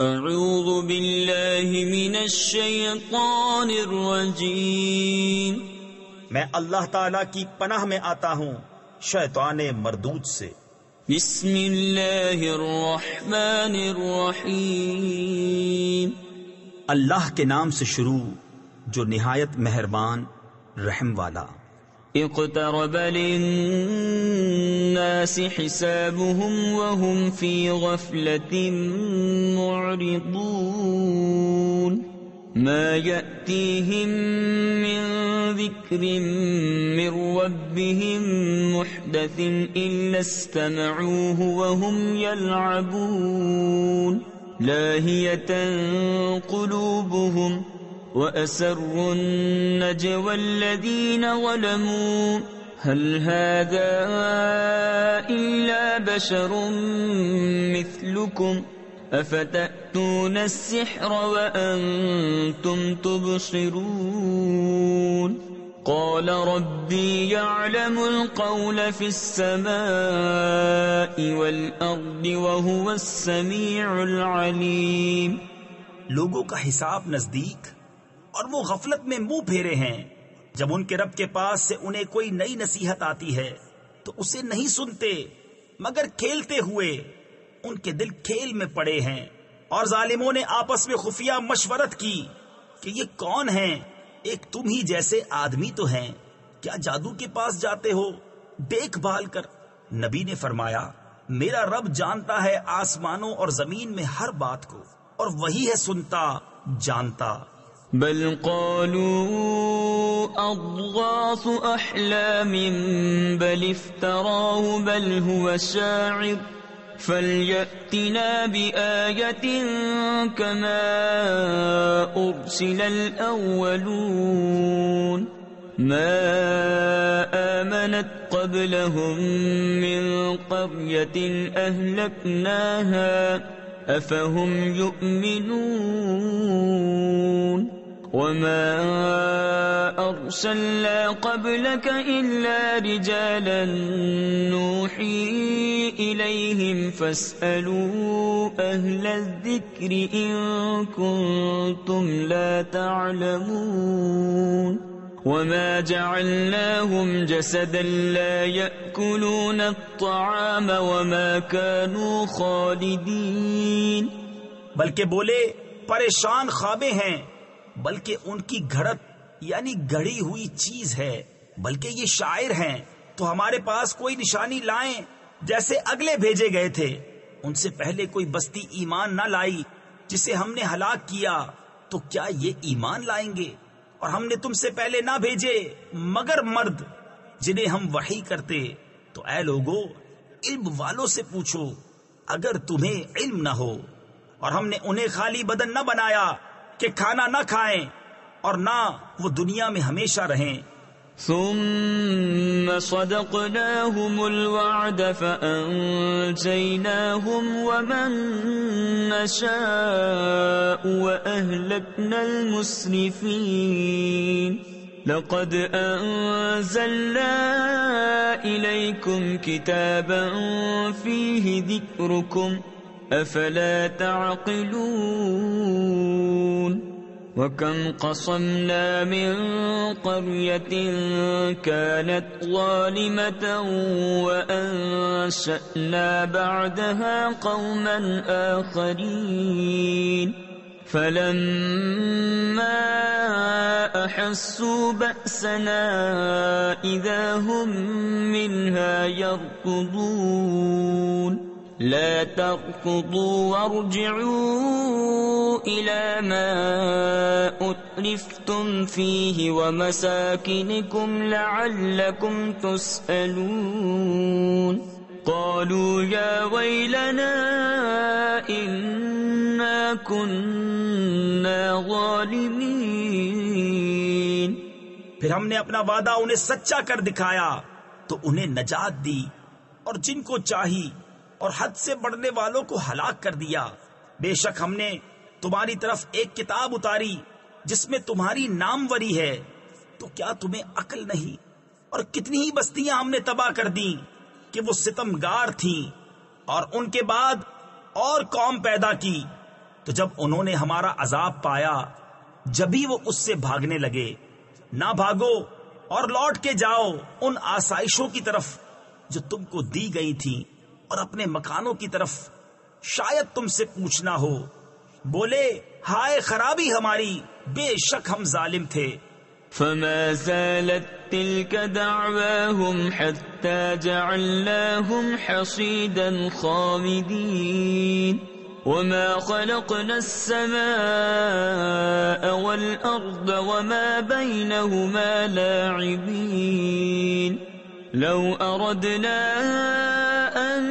اعوذ باللہ من الشیطان الرجیم، میں اللہ تعالی کی پناہ میں آتا ہوں شیطان مردود سے۔ بسم اللہ الرحمن الرحیم، اللہ کے نام سے شروع جو نہایت مہربان رحم والا۔ اقترب للناس حسابهم وهم في غفلة معرضون، ما يأتيهم من ذكر من ربهم محدث إلا استمعوه وهم يلعبون، لاهية قلوبهم وَأَسَرُّوا النَّجْوَى الَّذِينَ ظَلَمُوا هَلْ هَذَا إِلَّا بَشَرٌ مِثْلُكُمْ أَفَتَأْتُونَ السِّحْرَ وَأَنْتُمْ تُبْصِرُونَ قَالَ رَبِّي يَعْلَمُ الْقَوْلَ فِي السَّمَاءِ وَالْأَرْضِ وَهُوَ السَّمِيعُ الْعَلِيمُ۔ لوگوں کا حساب نزدیک اور وہ غفلت میں منہ پھیرے ہیں، جب ان کے رب کے پاس سے انہیں کوئی نئی نصیحت آتی ہے تو اسے نہیں سنتے مگر کھیلتے ہوئے۔ ان کے دل کھیل میں پڑے ہیں، اور ظالموں نے آپس میں خفیہ مشورت کی کہ یہ کون ہیں؟ ایک تم ہی جیسے آدمی تو ہیں، کیا جادو کے پاس جاتے ہو دیکھ بھال کر؟ نبی نے فرمایا، میرا رب جانتا ہے آسمانوں اور زمین میں ہر بات کو، اور وہی ہے سنتا جانتا۔ بل قالوا اضغاث احلام بل افتراه بل هو شاعر فليأتنا بآية كما أرسل الأولون ما آمنت قبلهم من قرية أهلكناها أفهم يؤمنون وما أرسلنا قبلك إلا رجالا نوحي إليهم فاسألوا أهل الذكر إن كنتم لا تعلمون وما جعلناهم جسدا لا يأكلون الطعام وما كانوا خالدين۔ بلکہ بولے پریشان خوابے ہیں، بلکہ ان کی گھڑت یعنی گھڑی ہوئی چیز ہے، بلکہ یہ شاعر ہیں، تو ہمارے پاس کوئی نشانی لائیں جیسے اگلے بھیجے گئے تھے۔ ان سے پہلے کوئی بستی ایمان نہ لائی جسے ہم نے ہلاک کیا، تو کیا یہ ایمان لائیں گے؟ اور ہم نے تم سے پہلے نہ بھیجے مگر مرد جنہیں ہم وحی کرتے۔ تو اے لوگو، علم والوں سے پوچھو اگر تمہیں علم نہ ہو۔ اور ہم نے انہیں خالی بدن نہ بنایا کہ کھانا نہ کھائیں اور نہ وہ دنیا میں ہمیشہ رہیں۔ ثم صدقناهم الوعد فأنجيناهم ومن نشاء وأهلكنا المسرفين لقد أنزلنا إليكم كتابا فيه ذكركم أفلا تعقلون وَكَمْ قَصَمْنَا مِنْ قَرْيَةٍ كَانَتْ ظَالِمَةً وَأَنشَأْنَا بَعْدَهَا قَوْمًا آخَرِينَ فَلَمَّا أَحَسُّوا بَأْسَنَا إِذَا هُمْ مِنْهَا يَرْكُضُونَ لا تركضوا وارجعوا إلى ما أترفتم فيه ومساكنكم لعلكم تسألون قالوا يا ويلنا إنا كنا ظالمين۔ پھر ہم نے اپنا وعدہ انہیں سچا کر دکھایا تو انہیں نجات دی، اور جن کو چاہی اور حد سے بڑھنے والوں کو ہلاک کر دیا۔ بے شک ہم نے تمہاری طرف ایک کتاب اتاری جس میں تمہاری ناموری ہے، تو کیا تمہیں عقل نہیں؟ اور کتنی ہی بستیاں ہم نے تباہ کر دیں کہ وہ ستمگار تھیں، اور ان کے بعد اور قوم پیدا کی تو جب انہوں نے ہمارا عذاب پایا جبھی وہ اس سے بھاگنے لگے۔ نہ بھاگو اور لوٹ کے جاؤ ان آسائشوں کی طرف جو تم کو دی گئی تھی اور اپنے مکانوں کی طرف، شاید تم سے پوچھنا ہو۔ بولے ہائے خرابی ہماری، بے شک ہم ظالم تھے۔ فما زالت تلك دعواهم حتى جعلناهم حصيدا خامدين وما خلقنا السماء والأرض وما بينهما لاعبين لو أردنا أن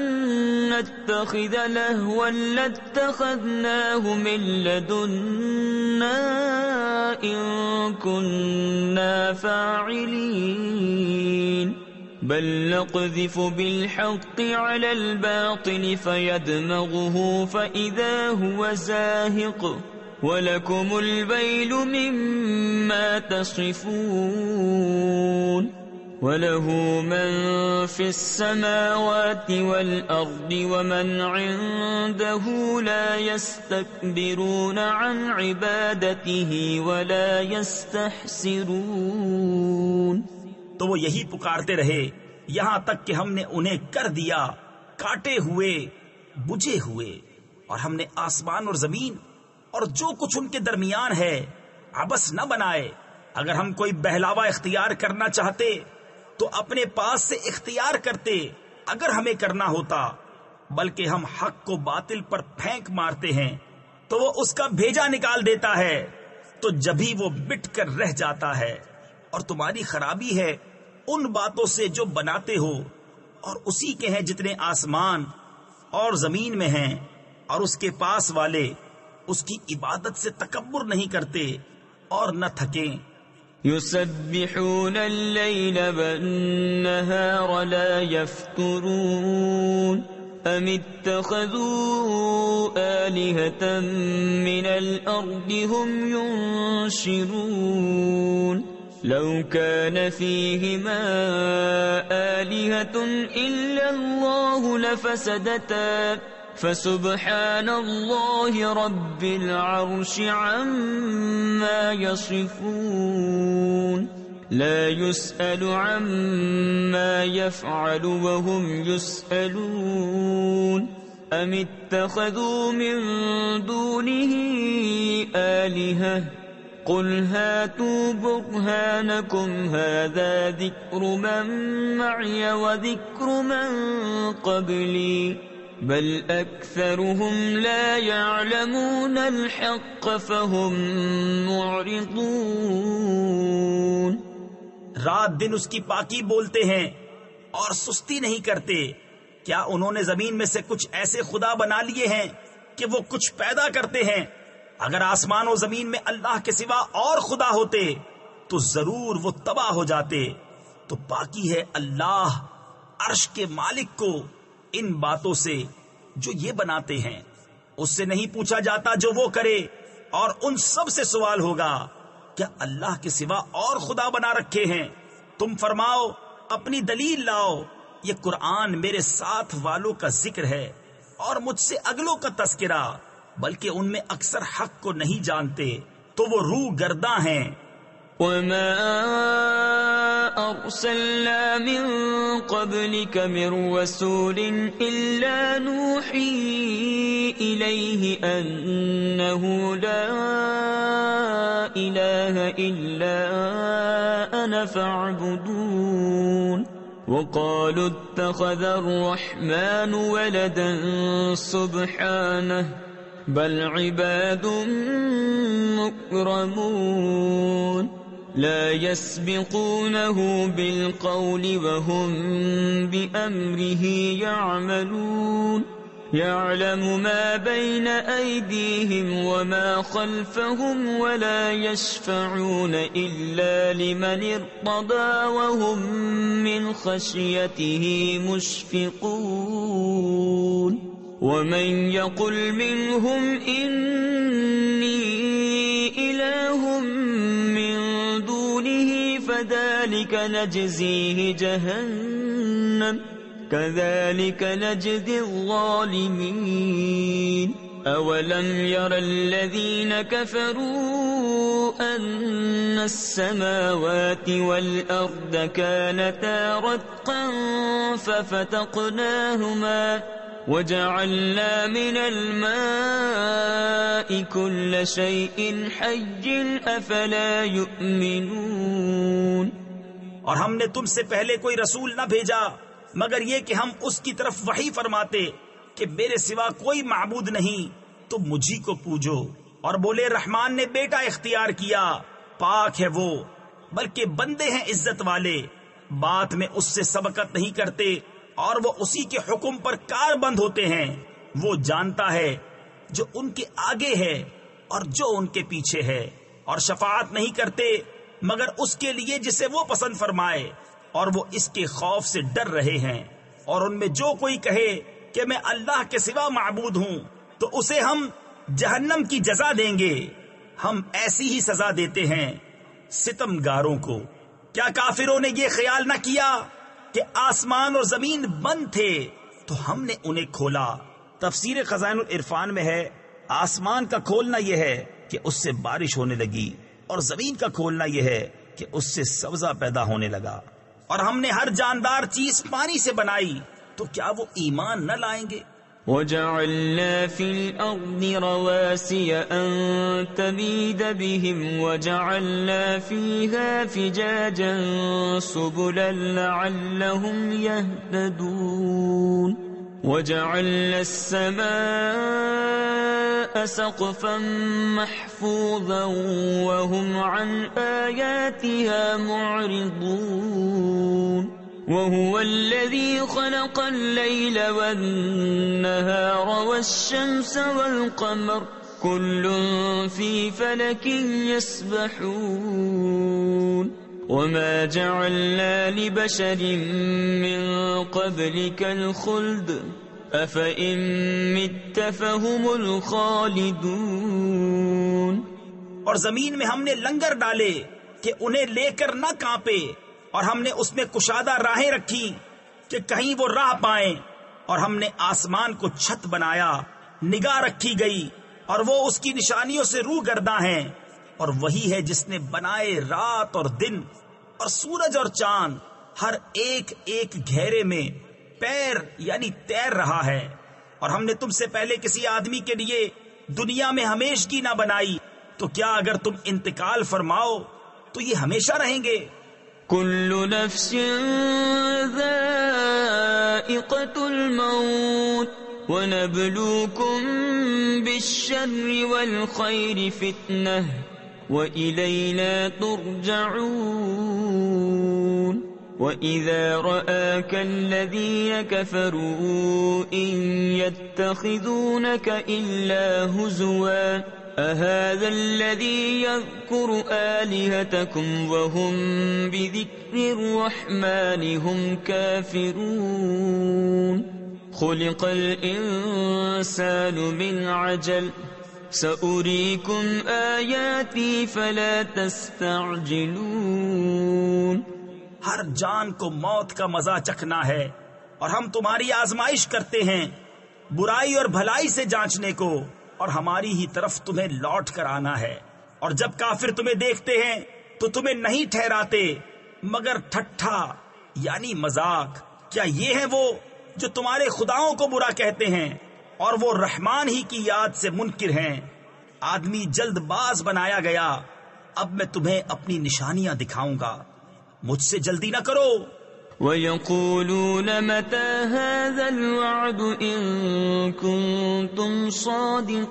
نتخذ لهوا لاتخذناه من لدنا إن كنا فاعلين بل نقذف بالحق على الباطل فيدمغه فإذا هو زاهق ولكم الويل مما تصفون وله من في السماوات والأرض ومن عنده لا يستكبرون عن عبادته ولا يستحسرون۔ تو وہ یہی پکارتے رہے یہاں تک کہ ہم نے انہیں کر دیا کاٹے ہوئے بجھے ہوئے، اور ہم نے آسمان اور زمین اور جو کچھ ان کے درمیان ہے عبث نہ بنائے۔ اگر ہم کوئی بہلاوا اختیار کرنا چاہتے تو اپنے پاس سے اختیار کرتے اگر ہمیں کرنا ہوتا، بلکہ ہم حق کو باطل پر پھینک مارتے ہیں تو وہ اس کا بھیجا نکال دیتا ہے، تو جبھی وہ مٹ کر رہ جاتا ہے۔ اور تمہاری خرابی ہے ان باتوں سے جو بناتے ہو، اور اسی کے ہیں جتنے آسمان اور زمین میں ہیں، اور اس کے پاس والے اس کی عبادت سے تکبر نہیں کرتے اور نہ تھکیں۔ يسبحون الليل والنهار لا يفترون أم اتخذوا آلهة من الأرض هم ينشرون لو كان فيهما آلهة إلا الله لفسدتا فسبحان الله رب العرش عما يصفون لا يسأل عما يفعل وهم يسألون أم اتخذوا من دونه آلهة قل هاتوا برهانكم هذا ذكر من معي وذكر من قبلي بل أكثرهم لا يعلمون الحق فهم معرضون۔ رات دن اس کی پاکی بولتے ہیں اور سستی نہیں کرتے۔ کیا انہوں نے زمین میں سے کچھ ایسے خدا بنا لیے ہیں کہ وہ کچھ پیدا کرتے ہیں؟ اگر آسمان و زمین میں اللہ کے سوا اور خدا ہوتے تو ضرور وہ تباہ ہو جاتے۔ تو پاکی ہے اللہ عرش کے مالک کو ان باتوں سے جو یہ بناتے ہیں۔ اس سے نہیں پوچھا جاتا جو وہ کرے، اور ان سب سے سوال ہوگا کیا اللہ کے سوا اور خدا بنا رکھے ہیں؟ تم فرماؤ اپنی دلیل لاؤ۔ یہ قرآن میرے ساتھ والوں کا ذکر ہے اور مجھ سے اگلوں کا تذکرہ، بلکہ ان میں اکثر حق کو نہیں جانتے تو وہ روح گرداں ہیں۔ وما أرسلنا من قبلك من رسول إلا نوحي إليه أنه لا إله إلا أنا فاعبدون وقالوا اتخذ الرحمن ولدا سبحانه بل عباد مكرمون لا يسبقونه بالقول وهم بأمره يعملون يعلم ما بين أيديهم وما خلفهم ولا يشفعون إلا لمن ارتضى وهم من خشيته مشفقون ومن يقل منهم إني إله من دونه فذلك نجزيه جهنم كذلك نجزي الظالمين۔ أولم ير الذين كفروا أن السماوات والأرض كانتا رتقا ففتقناهما وجعلنا من الماء كل شيء حي أفلا يؤمنون. اور ہم نے تم سے پہلے کوئی رسول نہ بھیجا مگر یہ کہ ہم اس کی طرف وحی فرماتے کہ میرے سوا کوئی معبود نہیں، تم مجھی کو پوجو. اور بولے رحمان نے بیٹا اختیار کیا، پاک ہے وہ، بلکہ بندے ہیں عزت والے، بات میں اس سے سبقت نہیں کرتے اور وہ اسی کے حکم پر کار بند ہوتے ہیں. وہ جانتا ہے جو ان کے آگے ہے اور جو ان کے پیچھے ہے، اور شفاعت نہیں کرتے مگر اس کے لیے جسے وہ پسند فرمائے، اور وہ اس کے خوف سے ڈر رہے ہیں. اور ان میں جو کوئی کہے کہ میں اللہ کے سوا معبود ہوں تو اسے ہم جہنم کی جزا دیں گے، ہم ایسی ہی سزا دیتے ہیں ستمگاروں کو. کیا کافروں نے یہ خیال نہ کیا کہ آسمان اور زمین بند تھے تو ہم نے انہیں کھولا؟ تفسیر خزائن العرفان میں ہے آسمان کا کھولنا یہ ہے کہ اس سے بارش ہونے لگی، اور زمین کا کھولنا یہ ہے کہ اس سے سبزہ پیدا ہونے لگا. اور ہم نے ہر جاندار چیز پانی سے بنائی، تو کیا وہ ایمان نہ لائیں گے؟ وَجَعَلْنَا فِي الْأَرْضِ رَوَاسِيَ أَن تَمِيدَ بِهِمْ وَجَعَلْنَا فِيهَا فِجَاجًا سُبُلًا لَعَلَّهُمْ يَهْتَدُونَ. وَجَعَلْنَا السَّمَاءَ سَقْفًا مَحْفُوظًا وَهُمْ عَنْ آيَاتِهَا مُعْرِضُونَ. وَهُوَ الَّذِي خَلَقَ اللَّيْلَ وَالنَّهَارَ وَالشَّمْسَ وَالْقَمَرَ كُلٌّ فِي فَلَكٍ يَسْبَحُونَ. وَمَا جَعَلْنَا لِبَشَرٍ مِّن قَبْلِكَ الْخُلْدَ أَفَإِن مِّتَّ فَهُمُ الْخَالِدُونَ. اور زمین میں ہم نے لنگر ڈالے کہ انہیں لے کر نہ کانپے، اور ہم نے اس میں کشادہ راہیں رکھی کہ کہیں وہ راہ پائیں، اور ہم نے آسمان کو چھت بنایا، نگاہ رکھی گئی، اور وہ اس کی نشانیوں سے روگرداں ہیں. اور وہی ہے جس نے بنائے رات اور دن اور سورج اور چاند، ہر ایک ایک گھیرے میں پیر یعنی تیر رہا ہے. اور ہم نے تم سے پہلے کسی آدمی کے لیے دنیا میں ہمیشگی نہ بنائی، تو کیا اگر تم انتقال فرماؤ تو یہ ہمیشہ رہیں گے؟ كل نفس ذائقة الموت ونبلوكم بالشر والخير فتنة وإلينا ترجعون. وإذا رآك الذين كفروا إن يتخذونك إلا هزوا أهذا الذي يذكر آلهتكم وهم بذكر الرحمن هم كافرون. خلق الإنسان من عجل سأريكم آياتي فلا تستعجلون. ہر جان کو موت کا مزہ چکھنا ہے، اور ہم تمہاری آزمائش کرتے ہیں برائی اور بھلائی سے جانچنے کو، اور ہماری ہی طرف تمہیں لوٹ کر آنا ہے. اور جب کافر تمہیں دیکھتے ہیں تو تمہیں نہیں ٹھہراتے مگر ٹھٹھا یعنی مذاق. کیا یہ ہے وہ جو تمہارے خداؤں کو برا کہتے ہیں اور وہ رحمان ہی کی یاد سے منکر ہیں؟ آدمی جلد باز بنایا گیا، اب میں تمہیں اپنی نشانیاں دکھاؤں گا، مجھ سے جلدی نہ کرو. وَيَقُولُونَ مَتَى هَذَا الْوَعْدُ إِن كُنتُمْ صَادِقِينَ.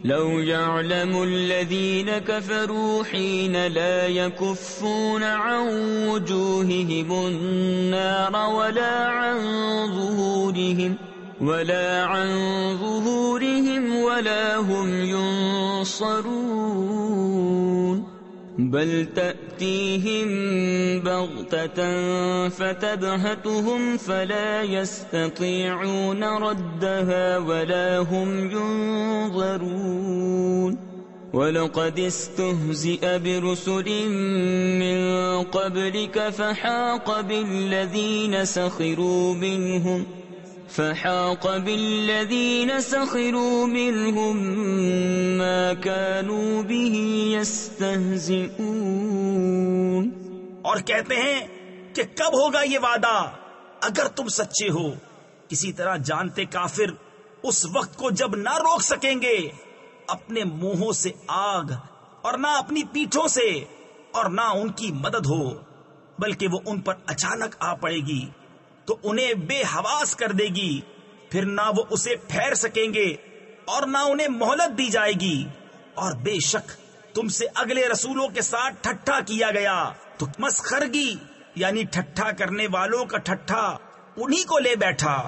لَوْ يَعْلَمُ الَّذِينَ كَفَرُوا حِينَ لَا يَكُفُّونَ عَنْ وُجُوهِهِمُ النَّارَ وَلَا عَنْ ظُهُورِهِمْ وَلَا هُمْ يُنصَرُونَ. بل تأتيهم بغتة فتبهتهم فلا يستطيعون ردها ولا هم ينظرون. ولقد استهزئ برسل من قبلك فحاق بالذين سخروا منهم فحاق بالذين سخروا منهم ما كانوا به يستهزئون۔ اور کہتے ہیں کہ کب ہوگا یہ وعدہ اگر تم سچے ہو؟ کسی طرح جانتے کافر اس وقت کو جب نہ روک سکیں گے اپنے منہوں سے آگ اور نہ اپنی پیٹھوں سے، اور نہ ان کی مدد ہو، بلکہ وہ ان پر اچانک آ پڑے گی تو انہیں بے حواس کر دے گی، پھر نہ وہ اسے پھیر سکیں گے اور نہ انہیں مہلت دی جائے گی۔ اور بے شک تم سے اگلے رسولوں کے ساتھ ٹھٹھا کیا گیا تو مسخرگی یعنی ٹھٹھا کرنے والوں کا ٹھٹھا انہی کو لے بیٹھا۔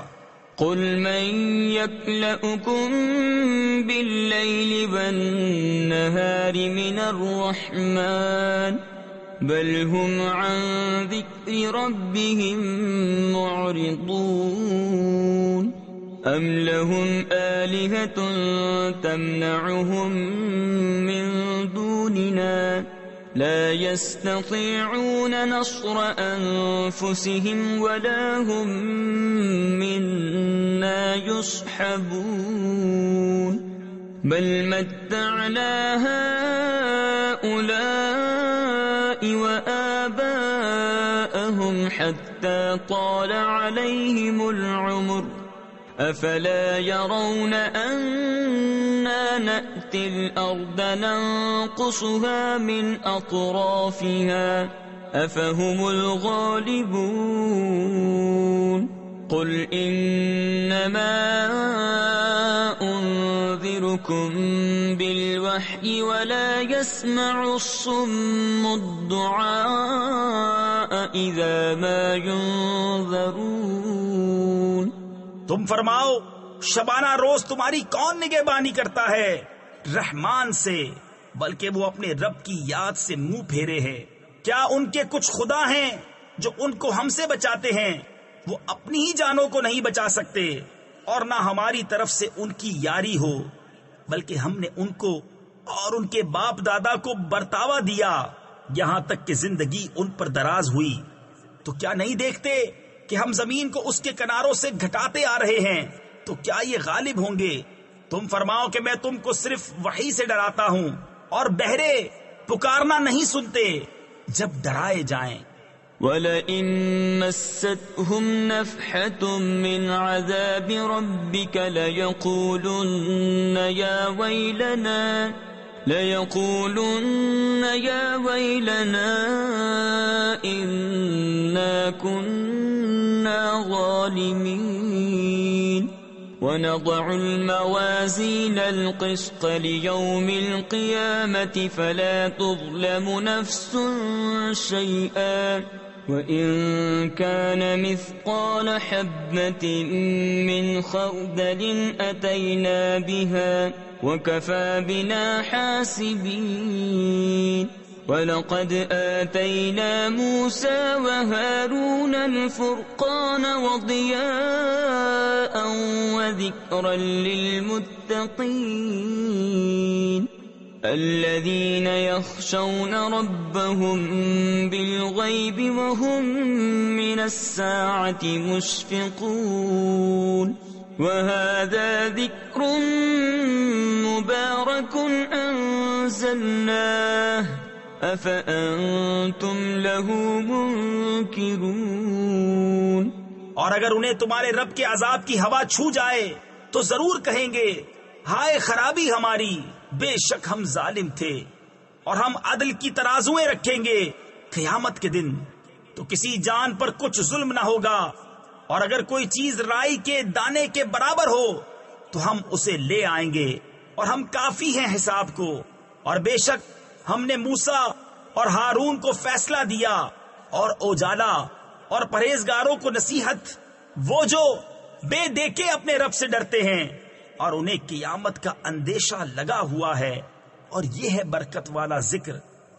قل من يكلؤكم بالليل والنهار من الرحمن بل هم عن ذكر ربهم معرضون أم لهم آلهة تمنعهم من دوننا لا يستطيعون نصر أنفسهم ولا هم منا يصحبون بل متعنا هؤلاء وآباءهم حتى طال عليهم العمر أفلا يرون أنا نأتي الأرض ننقصها من أطرافها أفهم الغالبون قل إنما أنذركم بالوحي ولا يسمع الصم الدعاء إذا ما ينذرون۔ تم فرماؤ شبانہ روز تمہاری کون نگہبانی کرتا ہے؟ رحمان سے، بلکہ وہ اپنے رب کی یاد سے منہ پھیرے ہے۔ کیا ان کے کچھ خدا ہیں جو ان کو ہم سے بچاتے ہیں؟ وہ اپنی ہی جانوں کو نہیں بچا سکتے، اور نہ ہماری طرف سے ان کی یاری ہو، بلکہ ہم نے ان کو اور ان کے باپ دادا کو برتاوا دیا یہاں تک کہ زندگی ان پر دراز ہوئی۔ تو کیا نہیں دیکھتے کہ ہم زمین کو اس کے کناروں سے گھٹاتے آ رہے ہیں؟ تو کیا یہ غالب ہوں گے؟ تم فرماؤ کہ میں تم کو صرف وحی سے ڈراتا ہوں، اور بہرے پکارنا نہیں سنتے جب ڈرائے جائیں۔ وَلَئِن مَسَّتْهُمْ نَفْحَةٌ مِّنْ عَذَابِ رَبِّكَ لَيَقُولُنَّ يَا وَيْلَنَا إِنَّا كُنَّا ظَالِمِينَ وَنَضَعُ الْمَوَازِينَ الْقِسْطَ لِيَوْمِ الْقِيَامَةِ فَلَا تُظْلَمُ نَفْسٌ شَيْئًا وَإِن كَانَ مِثْقَالَ حَبَّةٍ مِّنْ خَرْدَلٍ أَتَيْنَا بِهَا وَكَفَى بِنَا حَاسِبِينَ وَلَقَدْ آتَيْنَا مُوسَى وَهَارُونَ الْفُرْقَانَ وَضِيَاءً وَذِكْرًا لِّلْمُتَّقِينَ الَّذِينَ يَخْشَوْنَ رَبَّهُم بِالْغَيْبِ وَهُم مِّنَ السَّاعَةِ مُشْفِقُونَ وَهَذَا ذِكْرٌ مُبَارَكٌ أَنزَلْنَاهُ أَفَأَنتُمْ لَهُ مُنكِرُونَ۔ اور اگر انہیں تمہارے رب کے عذاب کی ہوا چھو جائے تو ضرور کہیں گے ہائے خرابی ہماری، بے شک ہم ظالم تھے، اور ہم عدل کی ترازویں رکھیں گے قیامت کے دن، تو کسی جان پر کچھ ظلم نہ ہوگا، اور اگر کوئی چیز رائی کے دانے کے برابر ہو تو ہم اسے لے آئیں گے، اور ہم کافی ہیں حساب کو۔ اور بے شک ہم نے موسیٰ اور ہارون کو فیصلہ دیا اور اجالا اور پرہیزگاروں کو نصیحت، وہ جو بے دیکھے اپنے رب سے ڈرتے ہیں اور انہیں قیامت کا اندیشہ لگا ہوا ہے، اور یہ ہے برکت والا ذکر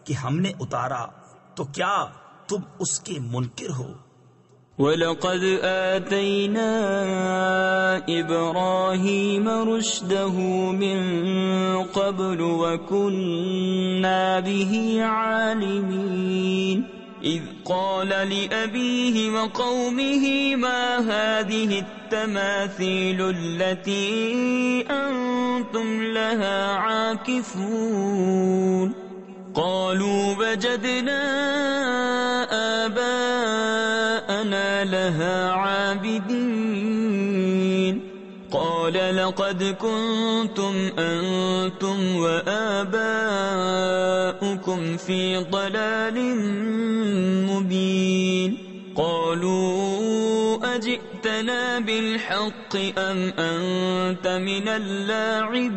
کہ ہم نے اتارا، تو کیا تم اس کے منکر ہو؟ وَلَقَدْ آتَيْنَا إِبْرَاهِيمَ رُشْدَهُ مِن قَبْلُ وَكُنَّا بِهِ عَالِمِينَ إذ قال لأبيه وقومه ما هذه التماثيل التي أنتم لها عاكفون قالوا وجدنا آباءنا لها عابدين قال لقد كنتم أنتم وآباؤكم في ضلال مبين قالوا أجئتنا بالحق أم أنت من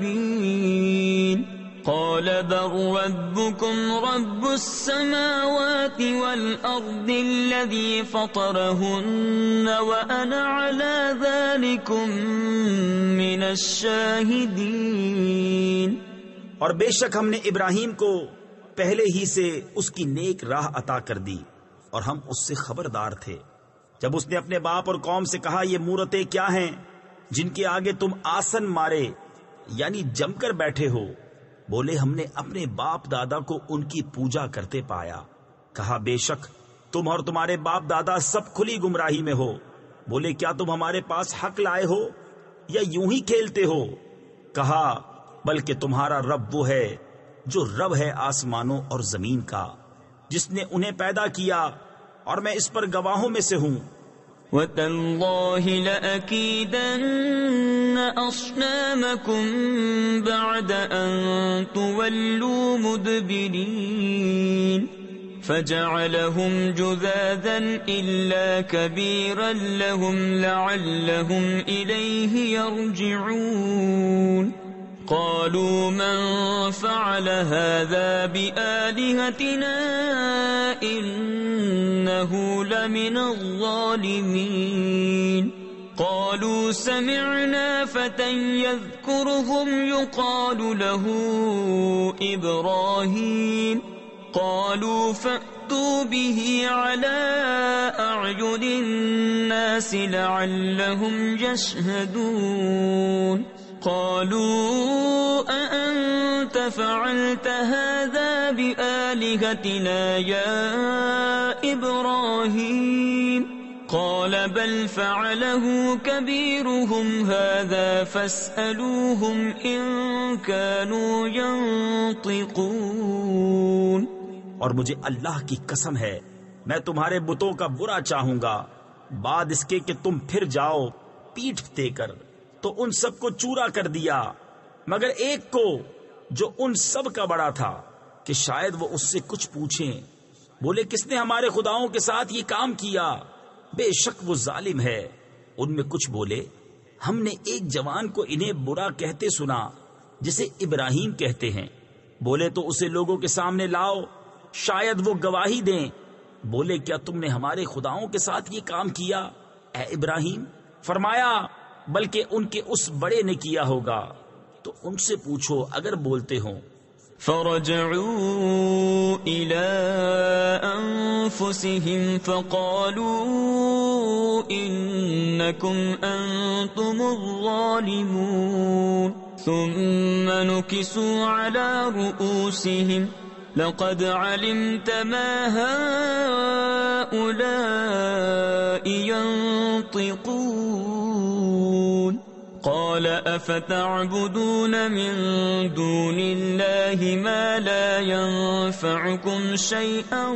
اللاعبين قال بل ربكم رب السماوات والأرض الذي فطرهن وأنا على ذلكم من الشاهدين. اور بے شک ہم نے ابراہیم کو پہلے ہی سے اس کی نیک راہ عطا کر دی اور ہم اس سے خبردار تھے. جب اس نے اپنے باپ اور قوم سے کہا یہ مورتیں کیا ہیں جن کے آگے تم آسن مارے یعنی جم کر بیٹھے ہو؟ بولے ہم نے اپنے باپ دادا کو ان کی پوجا کرتے پایا. کہا بے شک تم اور تمہارے باپ دادا سب کھلی گمراہی میں ہو. بولے کیا تم ہمارے پاس حق لائے ہو یا یوں ہی کھیلتے ہو؟ کہا بلکہ تمہارا رب وہ ہے جو رب ہے آسمانوں اور زمین کا، جس نے انہیں پیدا کیا اور میں اس پر گواہوں میں سے ہوں. وَتَاللَّهِ لَأَكِيدَنَّ أَصْنَامَكُمْ بَعْدَ أَن تُوَلُّوا مُدْبِرِينَ فَجَعَلَهُمْ جُذَاذًا إِلَّا كَبِيرًا لَهُمْ لَعَلَّهُمْ إِلَيْهِ يَرْجِعُونَ قالوا من فعل هذا بآلهتنا إنه لمن الظالمين قالوا سمعنا فتى يذكرهم يقال له إبراهيم قالوا فأتوا به على أعين الناس لعلهم يشهدون قالوا أأنت فعلت هذا بآلهتنا يا إبراهيم قال بل فعله كبيرهم هذا فاسألوهم إن كانوا ينطقون. اور مجھے اللہ کی قسم ہے میں تمہارے بتوں کا برا چاہوں گا بعد اس کے کہ تم پھر جاؤ پیٹھ دے کر. تو ان سب کو چورا کر دیا مگر ایک کو جو ان سب کا بڑا تھا کہ شاید وہ اس سے کچھ پوچھیں. بولے کس نے ہمارے خداؤں کے ساتھ یہ کام کیا؟ بے شک وہ ظالم ہے. ان میں کچھ بولے ہم نے ایک جوان کو انہیں برا کہتے سنا جسے ابراہیم کہتے ہیں. بولے تو اسے لوگوں کے سامنے لاؤ شاید وہ گواہی دیں. بولے کیا تم نے ہمارے خداؤں کے ساتھ یہ کام کیا اے ابراہیم؟ فرمایا بلکہ ان کے اس بڑے نے کیا ہوگا تو ان سے پوچھو اگر بولتے ہوں. فرجعوا إلى أنفسهم فقالوا إنكم أنتم الظالمون ثم نكسوا على رؤوسهم لقد علمت ما هؤلاء ينطقون قال أفتعبدون من دون الله ما لا ينفعكم شيئا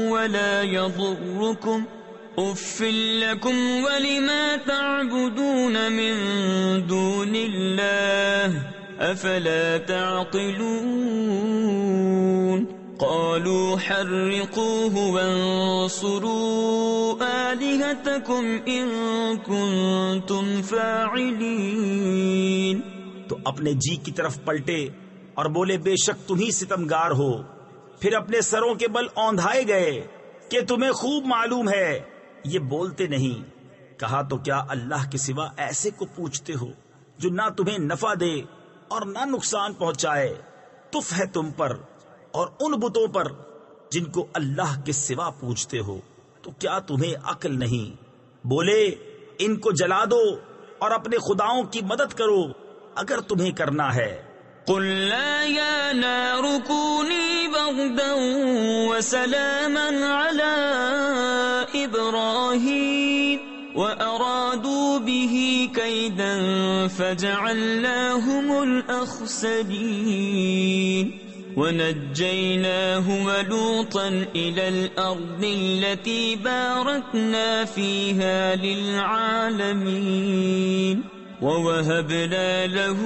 ولا يضركم أف لكم ولما تعبدون من دون الله أفلا تعقلون قالوا حرقوه وانصروا آلهتكم إن كنتم فاعلين. تو اپنے جی کی طرف پلٹے اور بولے بے شک تم ہی ستمگار ہو. پھر اپنے سروں کے بل اوندھائے گئے کہ تمہیں خوب معلوم ہے یہ بولتے نہیں. کہا تو کیا اللہ کے سوا ایسے کو پوچھتے ہو جو نہ تمہیں نفع دے اور نہ نقصان پہنچائے؟ تف ہے تم پر اور ان بتوں پر جن کو اللہ کے سوا پوچھتے ہو. تو کیا تمہیں عقل نہیں؟ بولے ان کو جلا دو اور اپنے خداؤں کی مدد کرو اگر تمہیں کرنا ہے. قل لا يا نار كوني بردا وسلاما على إبراهيم وأرادوا به كيدا فجعلناهم الأخسرين ونجيناه ولوطا إلى الأرض التي باركنا فيها للعالمين ووهبنا له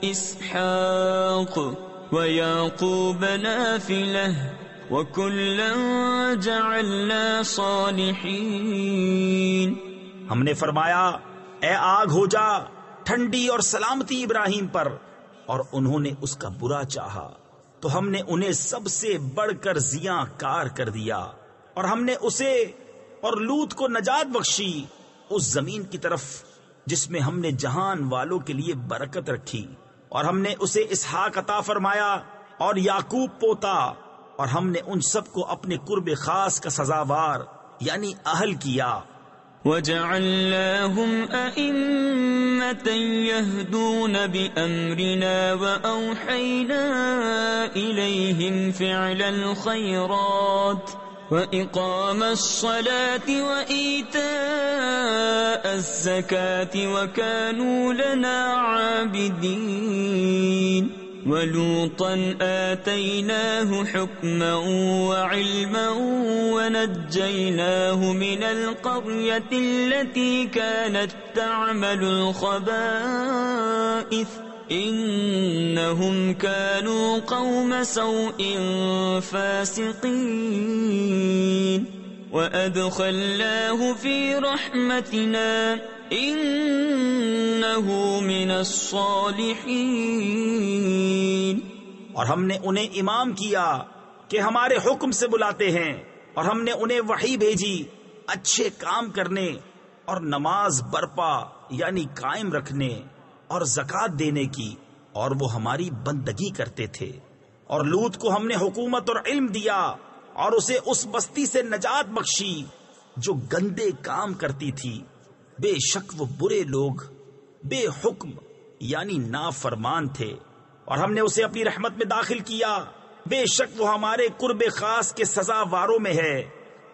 إسحاق ويعقوب نافلة وكلا جعلنا صالحين. ہم نے فرمایا اے آگ ہو جا ٹھنڈی اور سلامتی ابراہیم پر، اور انہوں نے اس کا برا چاہا تو ہم نے انہیں سب سے بڑھ کر زیاں کار کر دیا، اور ہم نے اسے اور لوط کو نجات بخشی اس زمین کی طرف جس میں ہم نے جہان والوں کے لیے برکت رکھی، اور ہم نے اسے اسحاق عطا فرمایا اور یعقوب پوتا، اور ہم نے ان سب کو اپنے قرب خاص کا سزاوار یعنی اہل کیا. وَجَعَلْنَاهُمْ أَئِمَّةً يَهْدُونَ بِأَمْرِنَا وَأَوْحَيْنَا إِلَيْهِمْ فِعْلَ الْخَيْرَاتِ وَإِقَامَ الصَّلَاةِ وَإِيتَاءَ الزَّكَاةِ وَكَانُوا لَنَا عَابِدِينَ. وَلُوطًا آتَيْنَاهُ حُكْمًا وَعِلْمًا وَنَجَّيْنَاهُ مِنَ الْقَرْيَةِ الَّتِي كَانَتْ تَعْمَلُ الْخَبَائِثَ إِنَّهُمْ كَانُوا قَوْمَ سَوْءٍ فَاسِقِينَ. وَأَدْخَلْنَاهُ فِي رَحْمَتِنَا إِنَّهُ مِنَ الصَّالِحِينَ. اور ہم نے انہیں امام کیا کہ ہمارے حکم سے بلاتے ہیں، اور ہم نے انہیں وحی بھیجی اچھے کام کرنے اور نماز برپا یعنی قائم رکھنے اور زکوٰۃ دینے کی، اور وہ ہماری بندگی کرتے تھے. اور لوط کو ہم نے حکومت اور علم دیا اور اسے اس بستی سے نجات بخشی جو گندے کام کرتی تھی. بے شک وہ برے لوگ بے حکم یعنی نافرمان تھے، اور ہم نے اسے اپنی رحمت میں داخل کیا. بے شک وہ ہمارے قرب خاص کے سزاواروں میں ہے.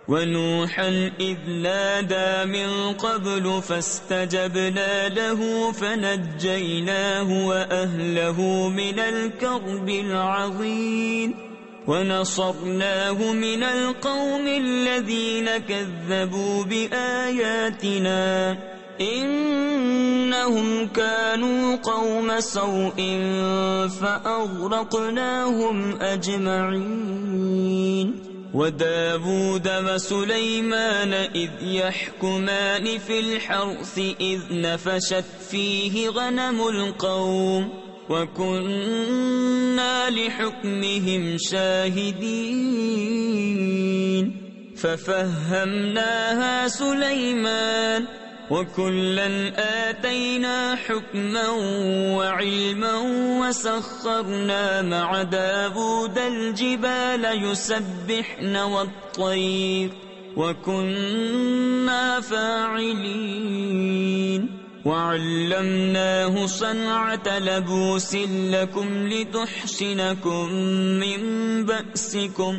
وَنُوحًا إِذْ نَادَى مِن قَبْلُ فَاسْتَجَبْنَا لَهُ فَنَجَّيْنَاهُ وَأَهْلَهُ مِنَ الْكَرْبِ الْعَظِيمِ وَنَصَرْنَاهُ مِنَ الْقَوْمِ الَّذِينَ كَذَّبُوا بِآيَاتِنَا إِنَّهُمْ كَانُوا قَوْمَ سَوْءٍ فَأَغْرَقْنَاهُمْ أَجْمَعِينَ. وَدَاوُودَ وَسُلَيْمَانَ إِذْ يَحْكُمَانِ فِي الْحَرْثِ إِذْ نَفَشَتْ فِيهِ غَنَمُ الْقَوْمِ وَكُنَّا لِحُكْمِهِمْ شَاهِدِينَ. فَفَهَّمْنَاهَا سُلَيْمَانَ وَكُلًّا آتَيْنَا حُكْمًا وَعِلْمًا وَسَخَّرْنَا مَعَ دَاوُودَ الْجِبَالَ يُسَبِّحْنَ وَالطَّيْرَ وَكُنَّا فَاعِلِينَ. وَعَلَّمْنَاهُ صَنْعَةَ لَبُوسٍ لَكُمْ لِتُحْصِنَكُمْ مِنْ بَأْسِكُمْ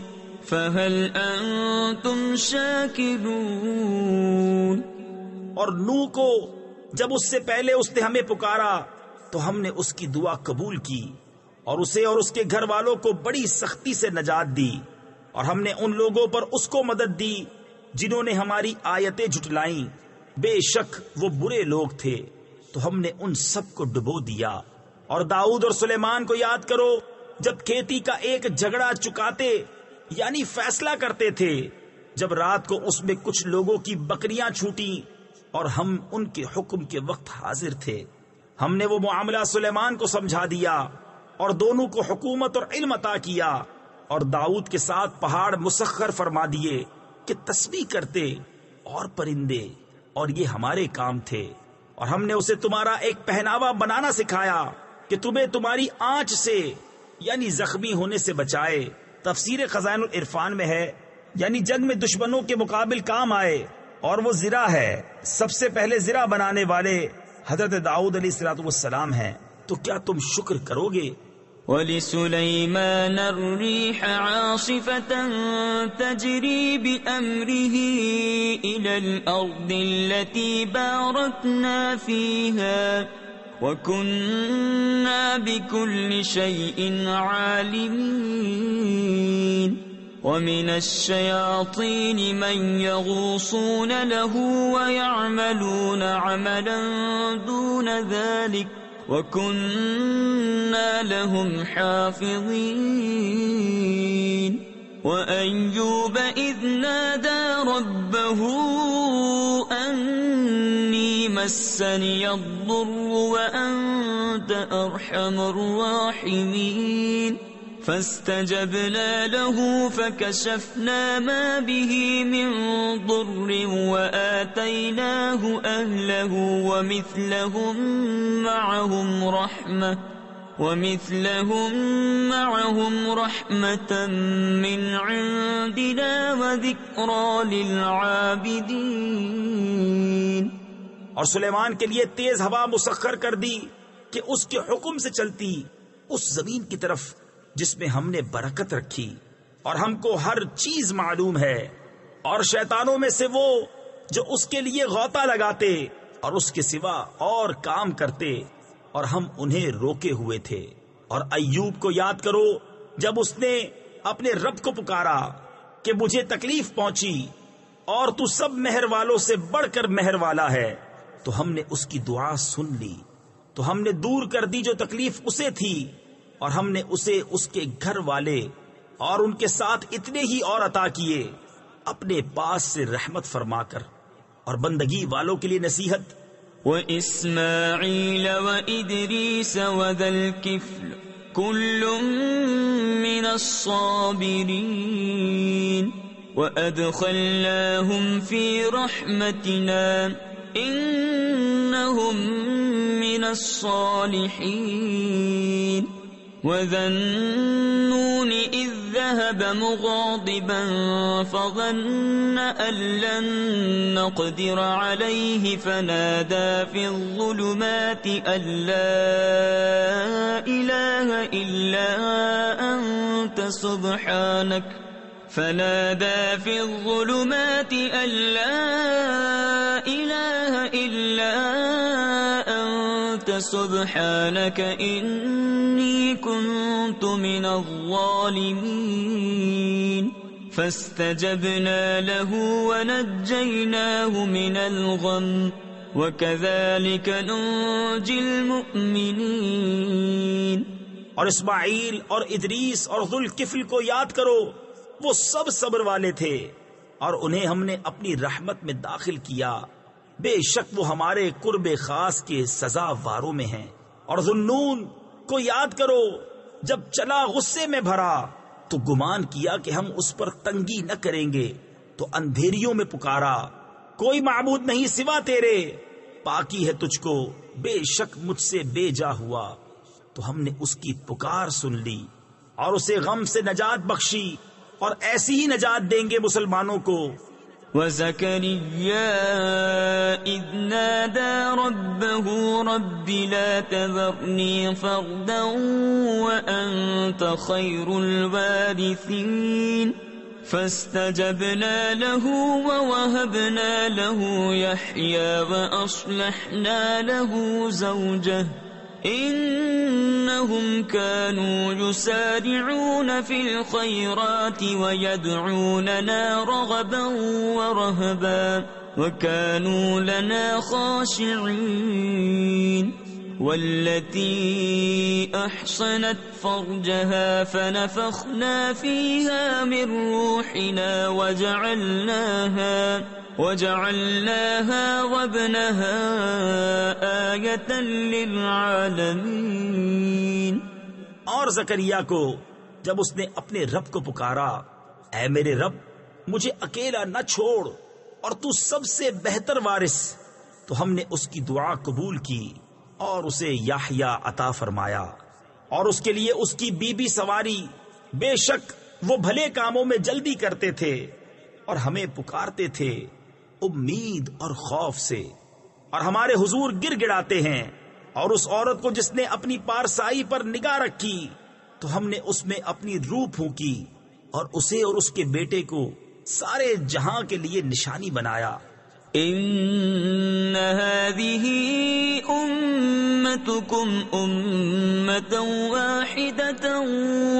فَهَلْ أَنْتُمْ شَاكِرُونَ. اور نوح کو جب اس سے پہلے اس نے ہمیں پکارا تو ہم نے اس کی دعا قبول کی اور اسے اور اس کے گھر والوں کو بڑی سختی سے نجات دی، اور ہم نے ان لوگوں پر اس کو مدد دی جنہوں نے ہماری آیتیں جھٹلائیں. بے شک وہ برے لوگ تھے تو ہم نے ان سب کو ڈبو دیا. اور داؤد اور سلیمان کو یاد کرو جب کھیتی کا ایک جھگڑا چکاتے یعنی فیصلہ کرتے تھے، جب رات کو اس میں کچھ لوگوں کی بکریاں چھوٹی اور ہم ان کے حکم کے وقت حاضر تھے. ہم نے وہ معاملہ سلیمان کو سمجھا دیا اور دونوں کو حکومت اور علم عطا کیا، اور داؤد کے ساتھ پہاڑ مسخر فرما دیے کہ تسبیح کرتے اور پرندے، اور یہ ہمارے کام تھے. اور ہم نے اسے تمہارا ایک پہناوا بنانا سکھایا کہ تمہیں تمہاری آنچ سے یعنی زخمی ہونے سے بچائے. تفسیر خزائن العرفان میں ہے یعنی جنگ میں دشمنوں کے مقابل کام آئے، اور وہ زرہ ہے. سب سے پہلے زرہ بنانے والے حضرت داؤد علیہ السلام ہیں، تو تو کیا تم شکر کرو گے؟ وَلِسُلَيْمَانَ الرِّيحَ عَاصِفَةً تَجْرِي بِأَمْرِهِ إِلَى الْأَرْضِ الَّتِي بَارَكْنَا فِيهَا وَكُنَّا بِكُلِّ شَيْءٍ عَالِمِينَ وَمِنَ الشَّيَاطِينِ مَن يَغُوصُونَ لَهُ وَيَعْمَلُونَ عَمَلًا دُونَ ذَلِكَ وَكُنَّا لَهُمْ حَافِظِينَ وَأَيُّوبَ إِذْ نَادَى رَبَّهُ أَنِّي مَسَّنِيَ الضُّرُّ وَأَنْتَ أَرْحَمُ الرَّاحِمِينَ فاستجبنا له فكشفنا ما به من ضر وآتيناه أهله ومثلهم معهم رحمة من عندنا وذكرى للعابدين. اور سلیمان کے لیے تیز ہوا مسخر کر دی کہ اس کے حکم سے چلتی اس زمین کی طرف جس میں ہم نے برکت رکھی، اور ہم کو ہر چیز معلوم ہے. اور شیطانوں میں سے وہ جو اس کے لیے غوطہ لگاتے اور اس کے سوا اور کام کرتے، اور ہم انہیں روکے ہوئے تھے. اور ایوب کو یاد کرو جب اس نے اپنے رب کو پکارا کہ مجھے تکلیف پہنچی اور تو سب مہر والوں سے بڑھ کر مہر والا ہے، تو ہم نے اس کی دعا سن لی، تو ہم نے دور کر دی جو تکلیف اسے تھی، اور ہم نے اسے اس کے گھر والے اور ان کے ساتھ اتنے ہی اور عطا کیے اپنے پاس سے رحمت فرما کر. اور بندگی والوں کے لیے نصیحت، وَإِسْمَاعِيلَ وَإِدْرِيسَ وَذَا الْكِفْلِ كُلٌّ مِّنَ الصَّابِرِينَ وَأَدْخَلْنَاهُمْ فِي رَحْمَتِنَا إِنَّهُمْ مِنَ الصَّالِحِينَ وَذَا النُّونِ إِذ ذَّهَبَ مُغَاضِبًا فَظَنَّ أَن لَّن نَّقْدِرَ عَلَيْهِ فَنَادَىٰ فِي الظُّلُمَاتِ أَن لَّا إِلَٰهَ إِلَّا أَنتَ سُبْحَانَكَ سبحانك إني كنت من الظالمين فاستجبنا له ونجيناه من الغم وكذلك ننجي المؤمنين. اور اسماعیل اور ادریس اور ذوالکفل کو یاد کرو، وہ سب صبر والے تھے اور انہیں ہم نے اپنی رحمت میں داخل کیا، بے شک وہ ہمارے قرب خاص کے سزا واروں میں ہیں. اور ذوالنون کو یاد کرو، جب چلا غصے میں بھرا تو گمان کیا کہ ہم اس پر تنگی نہ کریں گے، تو اندھیریوں میں پکارا، کوئی معبود نہیں سوا تیرے، پاکی ہے تجھ کو، بے شک مجھ سے بے جا ہوا. تو ہم نے اس کی پکار سن لی اور اسے غم سے نجات بخشی، اور ایسی ہی نجات دیں گے مسلمانوں کو. وَزَكَرِيَّا إِذْ نَادَى رَبَّهُ رَبِّ لَا تَذَرْنِي فَرْدًا وَأَنْتَ خَيْرُ الْوَارِثِينَ فَاسْتَجَبْنَا لَهُ وَوَهَبْنَا لَهُ يَحْيَى وَأَصْلَحْنَا لَهُ زَوْجَهُ إِنَّهُمْ كَانُوا يُسَارِعُونَ فِي الْخَيْرَاتِ وَيَدْعُونَنَا رَغَبًا وَرَهَبًا وَكَانُوا لَنَا خَاشِعِينَ. وَالَّتِي أَحْصَنَتْ فَرْجَهَا فَنَفَخْنَا فِيهَا مِنْ رُوحِنَا وَجَعَلْنَاهَا وَابْنَهَا آيَةً لِلْعَالَمِينَ. اور زکریا کو جب اس نے اپنے رب کو پکارا، اے میرے رب مجھے اکیلا نہ چھوڑ اور تو سب سے بہتر وارث، تو ہم نے اس کی دعا قبول کی اور اسے یحییٰ عطا فرمایا، اور اس کے لیے اس کی بی بی سواری. بے شک وہ بھلے کاموں میں جلدی کرتے تھے اور ہمیں پکارتے تھے امید اور خوف سے، اور ہمارے حضور گر گڑاتے ہیں اور اس عورت کو جس نے اپنی پارسائی پر نگاہ رکھی تو ہم نے اس میں اپنی روح پھونکی اور اسے اور اس کے بیٹے کو سارے جہاں کے لیے نشانی بنایا۔ ان هذه امتكم امة واحدة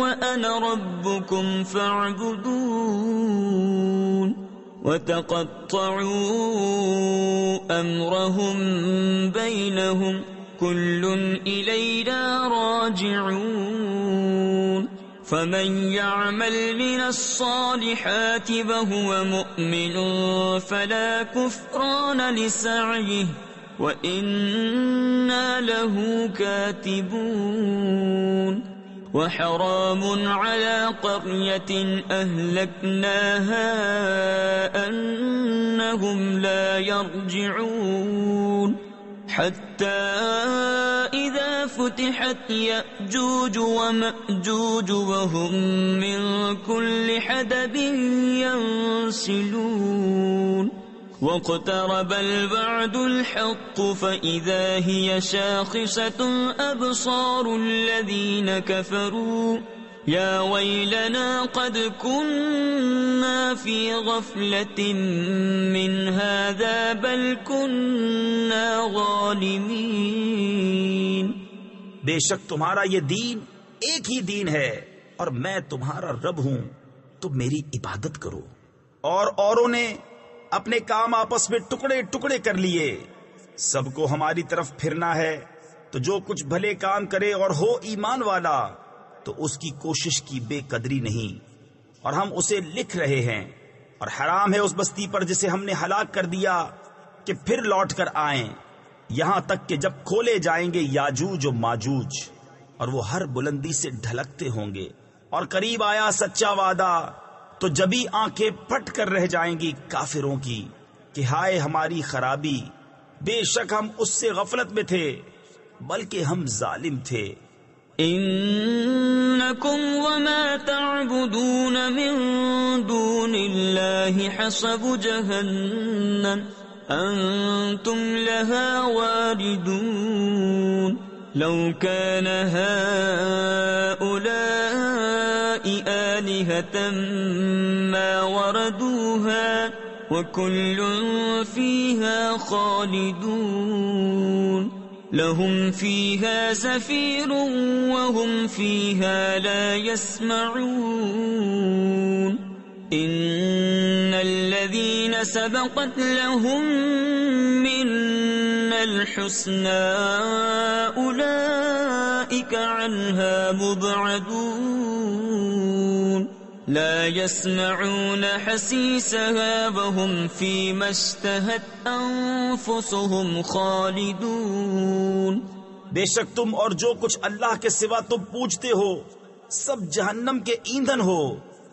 وانا ربكم فاعبدون وتقطعوا امرهم بينهم كل الینا راجعون فمن يعمل من الصالحات وهو مؤمن فلا كفران لسعيه وإنا له كاتبون وحرام على قرية أهلكناها أنهم لا يرجعون حتى إذا فتحت يأجوج ومأجوج وهم من كل حدب ينسلون واقترب الوعد الحق فإذا هي شاخصة أبصار الذين كفروا يا ويلنا قد كنا في غفلة من هذا بل كنا ظالمين۔ بے شک تمہارا یہ دین ایک ہی دین ہے اور میں تمہارا رب ہوں، تم میری عبادت کرو۔ اور اوروں نے اپنے کام آپس میں ٹکڑے ٹکڑے کر لیے، سب کو ہماری طرف پھرنا ہے، تو جو کچھ بھلے کام کرے اور ہو ایمان والا تو اس کی کوشش کی بے قدری نہیں، اور ہم اسے لکھ رہے ہیں، اور حرام ہے اس بستی پر جسے ہم نے ہلاک کر دیا کہ پھر لوٹ کر آئیں، یہاں تک کہ جب کھولے جائیں گے یاجوج و ماجوج، اور وہ ہر بلندی سے ڈھلکتے ہوں گے، اور قریب آیا سچا وعدہ، تو جبھی آنکھیں پھٹ کر رہ جائیں گی کافروں کی کہ ہائے ہماری خرابی، بے شک ہم اس سے غفلت میں تھے بلکہ ہم ظالم تھے۔ انکم وما تعبدون من دون اللہ حسب جہنم انتم لها واردون لو كان هؤلاء آلهة ما وردوها وكل فيها خالدون لهم فيها زفير وهم فيها لا يسمعون ان الذين سبقت لهم منا الحسنى اولئك عنها مبعدون لا يسمعون حسيسها وهم فيما اشتهت انفسهم خالدون۔ بے شک تم اور جو کچھ اللہ کے سوا تم پوجتے ہو سب جہنم کے ایندھن ہو،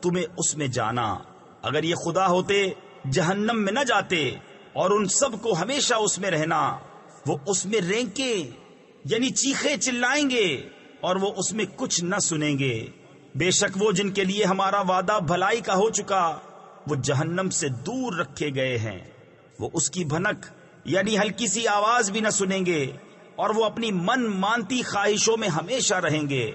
تمہیں اس میں جانا۔ اگر یہ خدا ہوتے جہنم میں نہ جاتے اور ان سب کو ہمیشہ اس میں رہنا، وہ اس میں رینکیں یعنی چیخے چلائیں گے اور وہ اس میں کچھ نہ سنیں گے۔ بے شک وہ جن کے لیے ہمارا وعدہ بھلائی کا ہو چکا وہ جہنم سے دور رکھے گئے ہیں، وہ اس کی بھنک یعنی ہلکی سی آواز بھی نہ سنیں گے اور وہ اپنی من مانتی خواہشوں میں ہمیشہ رہیں گے۔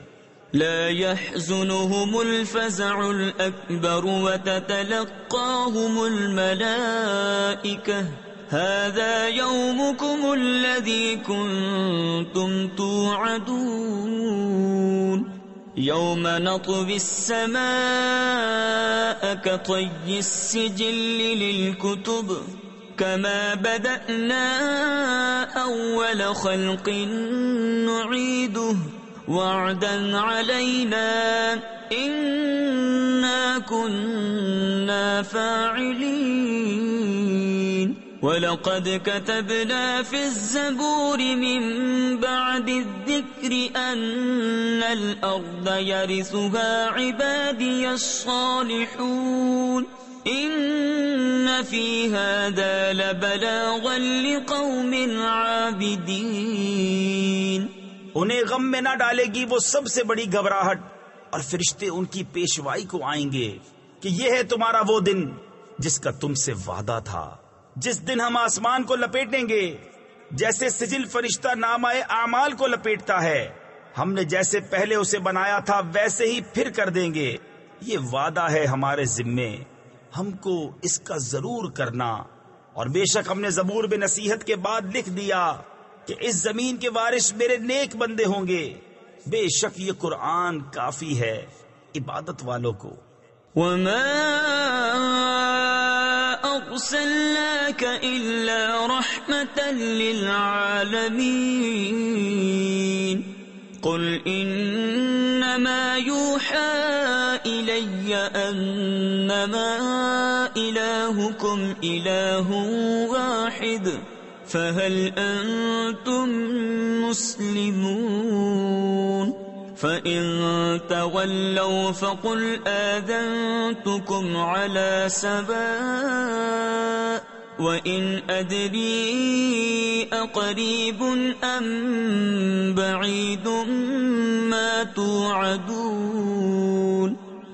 لا يحزنهم الفزع الأكبر وتتلقاهم الملائكة هذا يومكم الذي كنتم توعدون يوم نطوي السماء كطي السجل للكتب كما بدأنا أول خلق نعيده وعدا علينا إنا كنا فاعلين وَلَقَدْ كَتَبْنَا فِي الزَّبُورِ مِن بَعْدِ الذِّكْرِ أَنَّ الْأَرْضَ يَرِثُهَا عِبَادِيَ الصَّالِحُونَ إِنَّ فِي هَذَا لَبَلَاغًا لِقَوْمٍ عَابِدِينَ۔ انہیں غم میں نہ ڈالے گی وہ سب سے بڑی گھبراہٹ، اور فرشتے ان کی پیشوائی کو آئیں گے کہ یہ ہے تمہارا وہ دن جس کا تم سے وعدہ تھا، جس دن ہم آسمان کو لپیٹیں گے، جیسے سجل فرشتہ نامہ اعمال کو لپیٹتا ہے. ہم نے جیسے پہلے اسے بنایا تھا ویسے ہی پھر کر دیں گے. یہ وعدہ ہے ہمارے ذمے، ہم کو اس کا ضرور کرنا. اور بے شک ہم نے زبور میں نصیحت کے بعد لکھ دیا کہ اس زمین کے وارث میرے نیک بندے ہوں گے. بے شک یہ قرآن کافی ہے عبادت والوں کو. وما أرسلناك إلا رحمة للعالمين. قل إنما يوحى إلي أنما إلهكم إله واحد فهل أنتم مسلمون؟ فإن تولوا فقل آذنتكم على سواء وإن أدري أقريب أم بعيد ما توعدون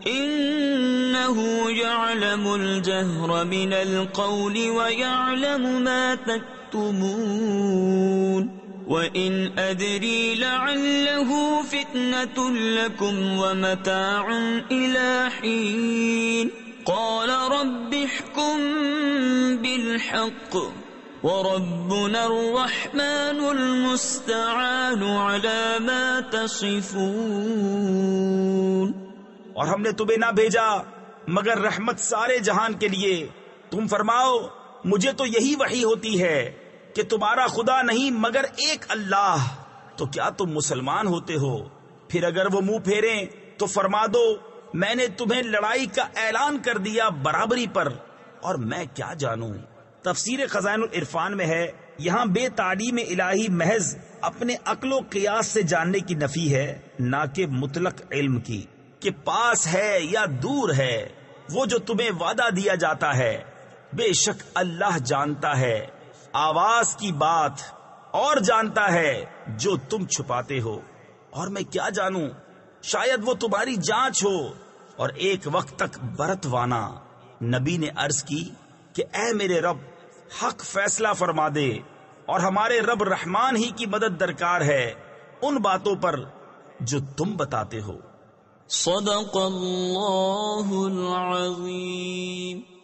إنه يعلم الجهر من القول ويعلم ما تكتمون وَإِنْ أَدْرِي لَعَلَّهُ فِتْنَةٌ لَكُمْ وَمَتَاعٌ إِلَى حِينٍ قَالَ رَبِّ احْكُمْ بِالْحَقِّ وَرَبُّنَا الرَّحْمَنُ الْمُسْتَعَانُ عَلَى مَا تَصِفُونَ. اور ہم نے تمہیں نہ بھیجا مگر رحمت سارے جہان کے لیے. تم فرماؤ مجھے تو یہی وحی ہوتی ہے کہ تمہارا خدا نہیں مگر ایک اللہ. تو کیا تم مسلمان ہوتے ہو؟ پھر اگر وہ منہ پھیریں تو فرما دو میں نے تمہیں لڑائی کا اعلان کر دیا برابری پر، اور میں کیا جانوں. تفسیر خزائن العرفان میں ہے یہاں بے تعلیم الہی محض اپنے عقل و قیاس سے جاننے کی نفی ہے، نہ کہ مطلق علم کی کہ پاس ہے یا دور ہے وہ جو تمہیں وعدہ دیا جاتا ہے. بے شک اللہ جانتا ہے آواز کی بات اور جانتا ہے جو تم چھپاتے ہو. اور میں کیا جانوں، شاید وہ تمہاری جانچ ہو. اور ایک وقت تک برتوانا نبی نے عرض کی کہ اے میرے رب حق فیصلہ فرما دے، اور ہمارے رب رحمان ہی کی مدد درکار ہے ان باتوں پر جو تم بتاتے ہو. صدق اللہ العظیم.